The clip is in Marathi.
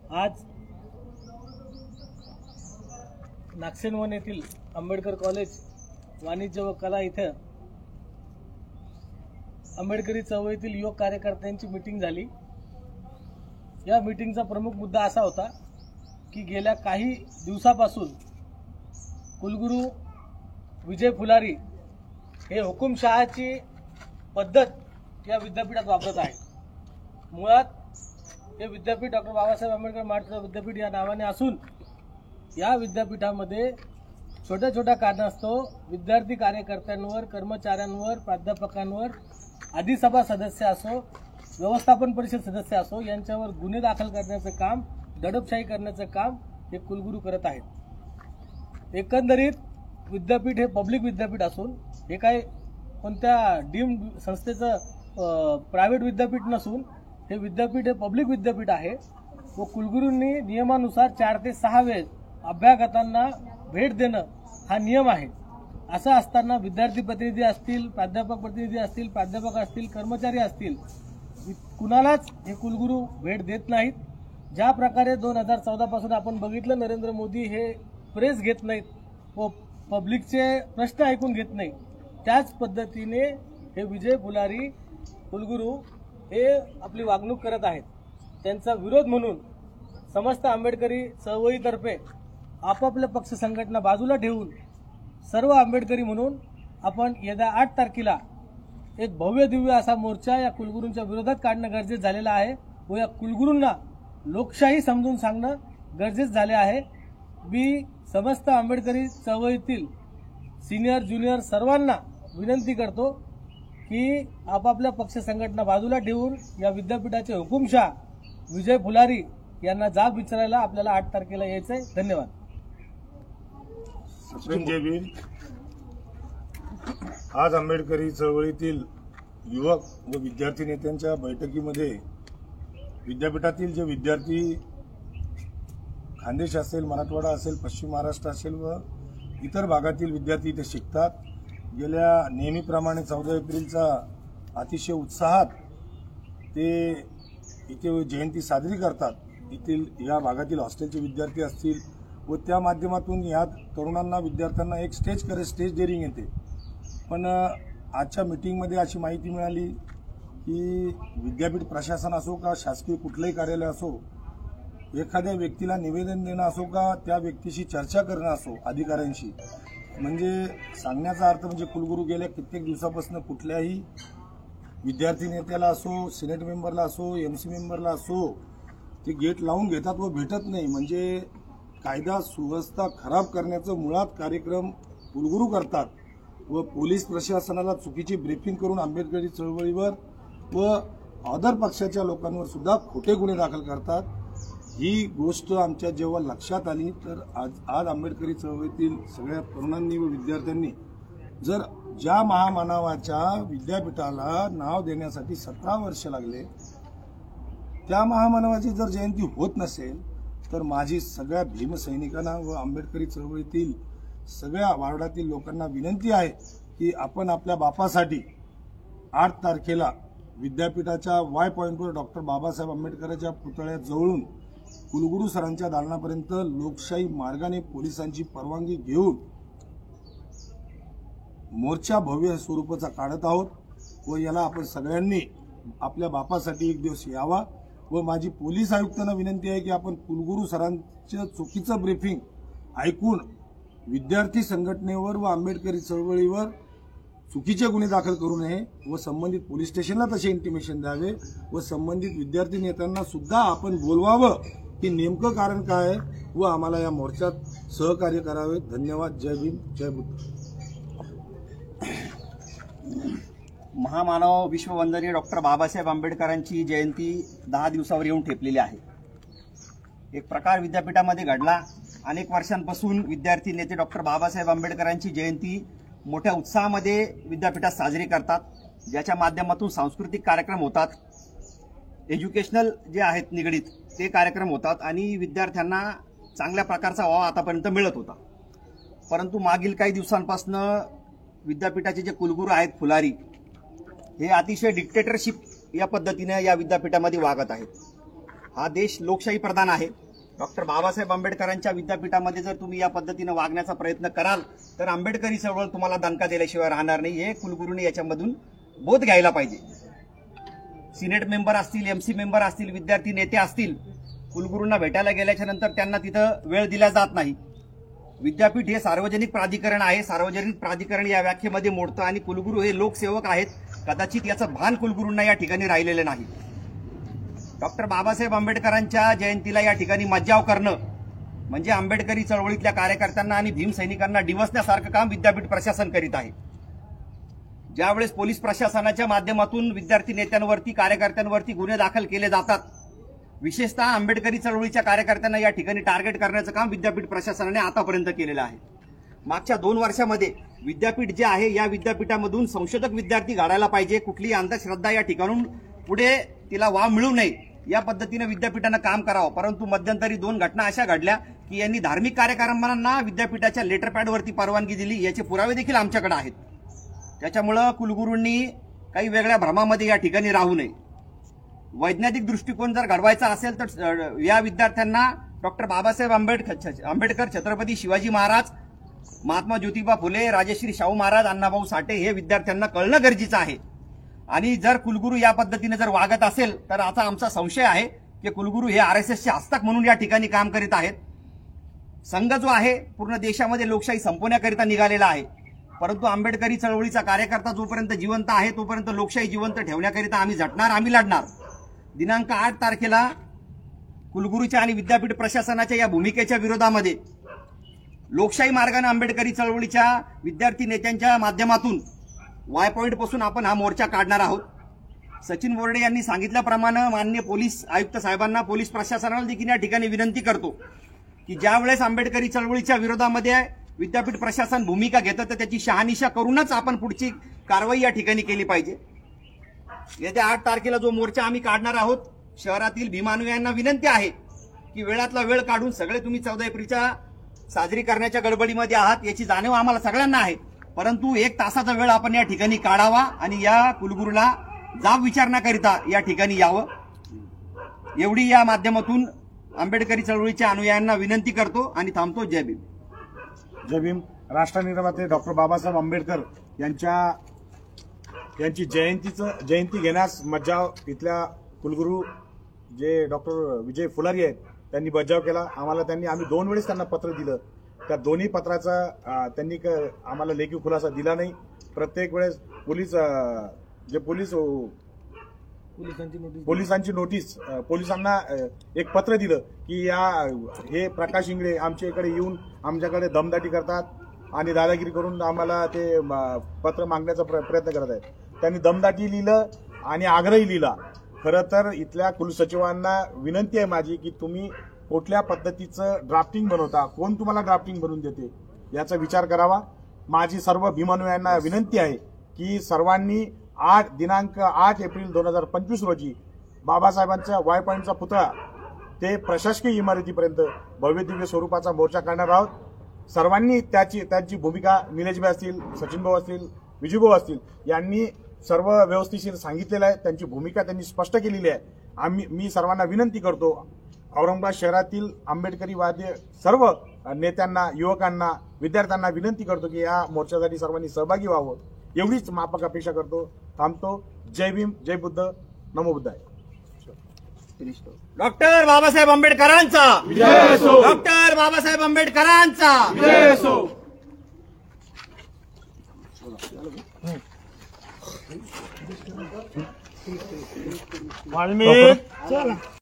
आज नागसेनवन येथील आंबेडकर कॉलेज वाणिज्य व कला इथे आंबेडकरी चळवळीतील युवक कार्यकर्त्यांची मीटिंग झाली। या मीटिंगचा प्रमुख मुद्दा असा होता की गेल्या काही दिवसापासून कुलगुरू विजय फुलारी हे हुकुमशहाची पद्धत या विद्यापीठात वापरत आहे। मुळात हे विद्यापीठ डॉक्टर बाबासाहेब आंबेडकर मराठवाडा विद्यापीठ या नावाने असून या विद्यापीठामध्ये छोट्या छोट्या कारणास्तव विद्यार्थी कार्यकर्त्यांवर, कर्मचाऱ्यांवर, प्राध्यापकांवर, अधिसभा सदस्य असो, व्यवस्थापन परिषद सदस्य असो यांच्यावर गुन्हे दाखल करण्याचं काम, दडपशाही करण्याचं काम हे कुलगुरू करत आहेत। एकंदरीत विद्यापीठ हे पब्लिक विद्यापीठ असून हे काय कोणत्या डीम्ड संस्थेचं प्रायव्हेट विद्यापीठ नसून हे विद्यापीठ हे पब्लिक विद्यापीठ आहे व कुलगुरूंनी नियमानुसार 4 ते 6 वेळेस अभ्यागतांना भेट देणं हा नियम आहे। असं असताना विद्यार्थी प्रतिनिधी असतील, प्राध्यापक प्रतिनिधी असतील, प्राध्यापक असतील, कर्मचारी असतील, कुणालाच हे कुलगुरू भेट देत नाहीत। ज्या प्रकारे 2014 पासून आपण बघितलं नरेंद्र मोदी हे प्रेस घेत नाहीत व पब्लिकचे प्रश्न ऐकून घेत नाही, त्याच पद्धतीने हे विजय फुलारी कुलगुरू हे आपली वागणूक करत आहेत। त्यांचा विरोध म्हणून समस्त आंबेडकरी चळवळीतर्फे आपापल्या पक्ष संघटना बाजूला ठेवून सर्व आंबेडकरी म्हणून आपण येत्या 8 तारखेला एक भव्य दिव्य असा मोर्चा या कुलगुरूंच्या विरोधात काढणं गरजेचं झालेलं आहे व या कुलगुरूंना लोकशाही समजून सांगणं गरजेचं झाले आहे। मी समस्त आंबेडकरी चळवळीतील सिनियर ज्युनियर सर्वांना विनंती करतो की आपापल्या पक्ष संघटना बाजूला ठेवून या विद्यापीठाचे हुकुमशहा विजय फुलारी यांना जाब विचारायला आपल्याला 8 तारखेला यायचंय। धन्यवाद। जय भीम। आज आंबेडकरी चळवळीतील युवक व विद्यार्थी नेत्यांच्या बैठकीमध्ये विद्यापीठातील जे विद्यार्थी खानदेश असेल, मराठवाडा असेल, पश्चिम महाराष्ट्र असेल व इतर भागातील विद्यार्थी इथे शिकतात, गेल्या नेहमीप्रमाणे 14 एप्रिलचा अतिशय उत्साहात ते इथे जयंती साजरी करतात। येथील या भागातील हॉस्टेलचे विद्यार्थी असतील व त्या माध्यमातून या तरुणांना, विद्यार्थ्यांना एक स्टेज डेअरिंग येते। पण आजच्या मीटिंगमध्ये अशी माहिती मिळाली की विद्यापीठ प्रशासन असो का शासकीय कुठलंही कार्यालय असो, एखाद्या व्यक्तीला निवेदन देणं असो का त्या व्यक्तीशी चर्चा करणं असो अधिकाऱ्यांशी, म्हणजे सांगण्याचा अर्थ म्हणजे कुलगुरू गेल्या कित्येक दिवसापासून कुठल्याही विद्यार्थी नेत्याला असो, सिनेट मेंबरला असो, एमसी मेंबरला असो ते गेट लावून घेतात व भेटत नाही। म्हणजे कायदा सुव्यवस्था खराब करण्याचं मुळात कार्यक्रम कुलगुरू करतात व पोलीस प्रशासनाला चुकीची ब्रीफिंग करून आंबेडकरी चळवळीवर व अदर पक्षाच्या लोकांवर सुद्धा खोटे गुन्हे दाखल करतात। ही गोष्ट आमच्या जेव्हा लक्षात आली तर आज आंबेडकरी चळवळीतील सगळ्या तरुणांनी व विद्यार्थ्यांनी जर ज्या महामानवाच्या विद्यापीठाला नाव देण्यासाठी 17 वर्ष लागले, त्या महामानवाची जर जयंती होत नसेल तर माझी सगळ्या भीमसैनिकांना व आंबेडकरी चळवळीतील सगळ्या वार्डातील लोकांना विनंती आहे की आपण आपल्या बापासाठी 8 तारखेला विद्यापीठाच्या वाय पॉइंटवर डॉक्टर बाबासाहेब आंबेडकरांच्या पुतळ्यात जवळून कुलगुरू सरांच्या दालनापर्यंत लोकशाही मार्गाने पोलिसांची परवानगी घेऊन मोर्चा भव्य स्वरूपाचा काढत आहोत व याला आपण सगळ्यांनी आपल्या बापासाठी एक दिवस यावा व माझी पोलीस आयुक्तांना विनंती आहे की आपण कुलगुरू सरांचं चुकीचं ब्रीफिंग ऐकून विद्यार्थी संघटनेवर व आंबेडकरी चळवळीवर चुकीचे गुन्हे दाखल करू नये व संबंधित पोलीस स्टेशनला तसे इंटिमेशन द्यावे व संबंधित विद्यार्थी नेत्यांना सुद्धा आपण बोलवावं की नेमकं कारण काय आहे व आम्हाला या मोर्चात सहकार्य करावे। धन्यवाद। जय भीम, जय बुद्ध। महामानव विश्ववंदनीय डॉक्टर बाबासाहेब आंबेडकरांची जयंती 10 दिवसावर येऊन ठेपलेली आहे। एक प्रकार विद्यापीठामध्ये घडला। अनेक वर्षांपासून विद्यार्थी नेते डॉक्टर बाबासाहेब आंबेडकरांची जयंती मोठ्या उत्साहामध्ये विद्यापीठात साजरी करतात, ज्याच्या माध्यमातून सांस्कृतिक कार्यक्रम होतात, एज्युकेशनल जे आहेत निगडीत ते कार्यक्रम होतात आणि विद्यार्थ्यांना चांगल्या प्रकारचा वाव आतापर्यंत मिळत होता। परंतु मागील काही दिवसांपासून विद्यापीठाचे जे कुलगुरू आहेत फुलारी हे अतिशय डिक्टेटरशिप या पद्धतीने या विद्यापीठामध्ये वागत आहेत। हा देश लोकशाही प्रधान आहे. डॉक्टर बाबासाहेब आंबेडकरांच्या विद्यापीठामध्ये जर तुम्ही या पद्धतीनं वागण्याचा प्रयत्न कराल तर आंबेडकरी चळवळ तुम्हाला दणका दिल्याशिवाय राहणार नाही. हे कुलगुरूंनी याच्यामधून बोध घ्यायला पाहिजे. सिनेट मेंबर असतील, एमसी मेंबर असतील, विद्यार्थी नेते असतील, कुलगुरूंना भेटायला गेल्याच्या नंतर त्यांना तिथं वेळ दिला जात नाही. विद्यापीठ हे सार्वजनिक प्राधिकरण आहे. सार्वजनिक प्राधिकरण या व्याख्येमध्ये मोडतं आणि कुलगुरू हे लोकसेवक आहेत. कदाचित याचं भान कुलगुरूंना या ठिकाणी राहिलेलं नाही. डॉक्टर बाबासाहेब आंबेडकरांच्या जयंतीला या ठिकाणी मज्जाव करणं म्हणजे आंबेडकरी चळवळीतल्या कार्यकर्त्यांना आणि भीमसैनिकांना डिवसण्यासारखं काम विद्यापीठ प्रशासन करीत आहे. ज्यावेळेस पोलीस प्रशासनाच्या माध्यमातून विद्यार्थी नेत्यांवरती, कार्यकर्त्यांवरती गुन्हे दाखल केले जातात, विशेषतः आंबेडकरी चळवळीच्या कार्यकर्त्यांना या ठिकाणी टार्गेट करण्याचं काम विद्यापीठ प्रशासनाने आतापर्यंत केलेलं आहे. मागच्या 2 वर्षामध्ये विद्यापीठ जे आहे या विद्यापीठामधून संशोधक विद्यार्थी घडायला पाहिजे. कुठलीही अंधश्रद्धा या ठिकाणून पुढे तिला वाव मिळू नये या पद्धतीने विद्यापीठानं काम करावं. परंतु मध्यंतरी 2 घटना अशा घडल्या की यांनी धार्मिक कार्यक्रमांना विद्यापीठाच्या लेटरपॅडवरती परवानगी दिली. याचे पुरावे देखील आमच्याकडे आहेत. त्याच्यामुळं कुलगुरूंनी काही वेगळ्या भ्रमामध्ये या ठिकाणी राहू नये. वैज्ञानिक दृष्टिकोन जर घडवायचा असेल तर या विद्यार्थ्यांना डॉक्टर बाबासाहेब आंबेडकर, छत्रपती शिवाजी महाराज, महात्मा ज्योतिबा फुले, राजश्री शाहू महाराज, अण्णाभाऊ साठे हे विद्यार्थ्यांना कळणं गरजेचं आहे. आणि जर कुलगुरू या पद्धतीने जर वागत असेल तर आता आमचा संशय आहे की कुलगुरू हे आरएसएसचे हस्तक म्हणून या ठिकाणी काम करीत आहेत. संघ जो आहे पूर्ण देशामध्ये लोकशाही संपवण्याकरिता निघालेला आहे. परंतु आंबेडकरी चळवळीचा कार्यकर्ता जोपर्यंत जिवंत आहे तोपर्यंत लोकशाही जिवंत ठेवण्याकरिता आम्ही झटणार, आम्ही लढणार. दिनांक 8 तारखेला कुलगुरूच्या आणि विद्यापीठ प्रशासनाच्या या भूमिकेच्या विरोधामध्ये लोकशाही मार्गाने आंबेडकरी चळवळीच्या विद्यार्थी नेत्यांच्या माध्यमातून वाय पॉइंट पासून आपण हा मोर्चा काढणार आहोत. सचिन बोर्डे यांनी सांगितल्याप्रमाणे माननीय पोलीस आयुक्त साहेबांना, पोलीस प्रशासनाला देखील या ठिकाणी विनंती करतो की ज्यावेळेस आंबेडकरी चळवळीच्या विरोधामध्ये विद्यापीठ प्रशासन भूमिका घेतं तर त्याची शहानिशा करूनच आपण पुढची कारवाई या ठिकाणी केली पाहिजे. येत्या 8 तारखेला जो मोर्चा आम्ही काढणार आहोत, शहरातील भीमानुयांना विनंती आहे की वेळातला वेळ काढून सगळे तुम्ही 14 एप्रिलच्या साजरी करण्याच्या गडबडीमध्ये आहात याची जाणीव आम्हाला सगळ्यांना आहे. परंतु 1 तासाचा वेळ आपण या ठिकाणी काढावा आणि या कुलगुरूला जाब विचारण्याकरिता या ठिकाणी यावं, एवढी या माध्यमातून आंबेडकरी चळवळीच्या अनुयायांना विनंती करतो आणि थांबतो. जय भीम. जय भीम. राष्ट्रनिर्माते डॉक्टर बाबासाहेब आंबेडकर यांची जयंती घेण्यास मज्जाव इथल्या कुलगुरू जे डॉक्टर विजय फुलारी आहेत त्यांनी बजाव केला. आम्ही 2 वेळेस त्यांना पत्र दिलं. त्या दोन्ही पत्राचा त्यांनी आम्हाला लेखी खुलासा दिला नाही. प्रत्येक वेळेस पोलिसांची नोटीस पोलिसांना एक पत्र दिलं की हे प्रकाश इंगळे आमच्या इकडे येऊन आमच्याकडे दमदाटी करतात आणि दादागिरी करून आम्हाला ते पत्र मागण्याचा प्रयत्न करत आहेत. त्यांनी दमदाटी लिहिलं आणि आग्रही लिहिला. खरं तर इथल्या कुलसचिवांना विनंती आहे माझी की तुम्ही कुठल्या पद्धतीचं ड्राफ्टिंग बनवता, कोण तुम्हाला ड्राफ्टिंग बनवून देते याचा विचार करावा. माझी सर्व भीमानुयांना विनंती आहे की सर्वांनी दिनांक 8 एप्रिल 2025 रोजी बाबासाहेबांच्या वाय पॉइंटचा पुतळा ते प्रशासकीय इमारतीपर्यंत भव्य दिव्य स्वरूपाचा मोर्चा काढणार आहोत. सर्वांनी त्यांची भूमिका निलेशभाई असतील, सचिनभाऊ असतील, विजूभाऊ असतील यांनी सर्व व्यवस्थिशीर सांगितलेलं आहे. त्यांची भूमिका त्यांनी स्पष्ट केलेली आहे. मी सर्वांना विनंती करतो, औरंगाबाद शहरातील आंबेडकरीवादी सर्व नेत्यांना, युवकांना, विद्यार्थ्यांना विनंती करतो की या मोर्चासाठी सर्वांनी सहभागी व्हावं, एवढीच माफक अपेक्षा करतो. थांबतो. जय भीम, जय बुद्ध, नमो बुद्धाय. डॉक्टर बाबासाहेब आंबेडकरांचा विजय असो. डॉक्टर बाबासाहेब आंबेडकरांचा विजय असो. वाल्मिक